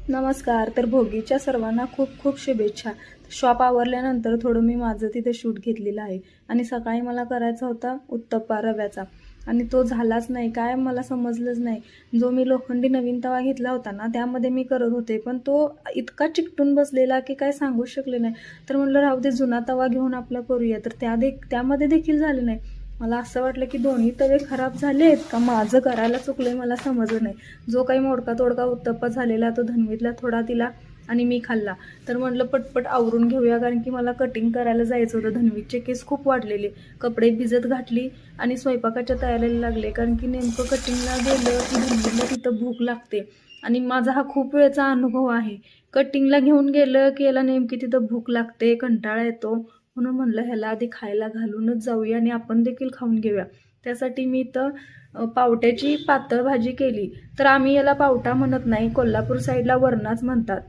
नमस्कार. तर भोगीच्या सर्वांना खूप खूप शुभेच्छा. शॉप आवरल्यानंतर थोडं मी माझं तिथे शूट घेतलेलं आहे आणि सकाळी मला करायचा होता उत्तप्पा रव्याचा आणि तो झालाच नाही. काय मला समजलंच नाही. जो मी लोखंडी नवीन तवा घेतला होता ना, त्यामध्ये मी करत होते, पण तो इतका चिकटून बसलेला की काय सांगूच शकले नाही. तर म्हटलं राहू दे, जुना तवा घेऊन आपलं करूया. तर त्यामध्ये देखील झालं नाही. मला असं वाटलं की दोन्ही तवे खराब झालेत का माझं करायला चुकलंय, मला समजलं नाही. जो काही मोडका तोडका उत्तप्पा झालेला तो धन्वीतला थोडा दिला आणि मी खाल्ला. तर म्हटलं पटपट आवरून घेऊया, कारण की मला कटिंग करायला जायचं होतं. धन्वीचे केस खूप वाढलेले. कपडे भिजत घातली आणि स्वयंपाकाच्या तयारीला लागले, कारण की नेमकं कटिंगला गेलं की धन्वीला तिथं भूक लागते आणि माझा हा खूप वेळचा अनुभव आहे. कटिंगला घेऊन गेलं की याला नेमकी तिथं भूक लागते, कंटाळा येतो. म्हणून म्हणलं ह्याला आधी खायला घालूनच जाऊया आणि आपण देखील खाऊन घेऊया. त्यासाठी मी इथं पावट्याची पातळ भाजी केली. तर आम्ही याला पावटा म्हणत नाही, कोल्हापूर साईडला वरणाच म्हणतात.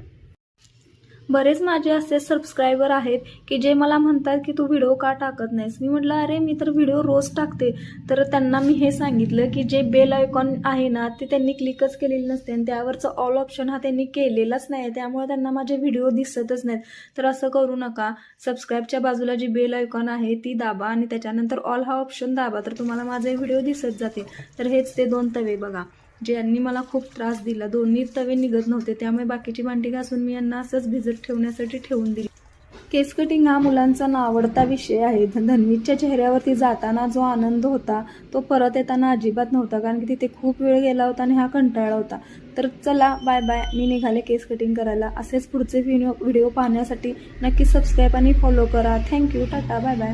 बरेच माझे असे सबस्क्रायबर आहेत की जे मला म्हणतात की तू व्हिडिओ का टाकत नाहीस. मी म्हटलं अरे मी तर व्हिडिओ रोज टाकते. तर त्यांना मी हे सांगितलं की जे बेल आयकॉन आहे ना ते त्यांनी क्लिकच केलेलं नसते आणि त्यावरचं ऑल ऑप्शन हा त्यांनी केलेलाच नाही, त्यामुळे त्यांना माझे व्हिडिओ दिसतच नाहीत. तर असं करू नका. सबस्क्राईबच्या बाजूला जी बेल आयकॉन आहे ती दाबा आणि त्याच्यानंतर ऑल हा ऑप्शन दाबा, तर तुम्हाला माझे व्हिडिओ दिसत जातील. तर हेच ते 2 तवे बघा ज्यांनी मला खूप त्रास दिला. दोन्ही तवे निघत नव्हते, त्यामुळे बाकीची भांडी घासून मी यांना असंच भिजत ठेवण्यासाठी ठेवून दिली. केस कटिंग हा मुलांचा आवडता विषय आहे. धन्वीच्या चेहऱ्यावरती जाताना जो आनंद होता तो परत येताना अजिबात नव्हता, कारण की तिथे खूप वेळ गेला होता आणि हा कंटाळा होता. तर चला बाय बाय, मी निघाले केस कटिंग करायला. असेच पुढचे व्हिडिओ पाहण्यासाठी नक्की सबस्क्राईब आणि फॉलो करा. Thank you, tata, bye bye.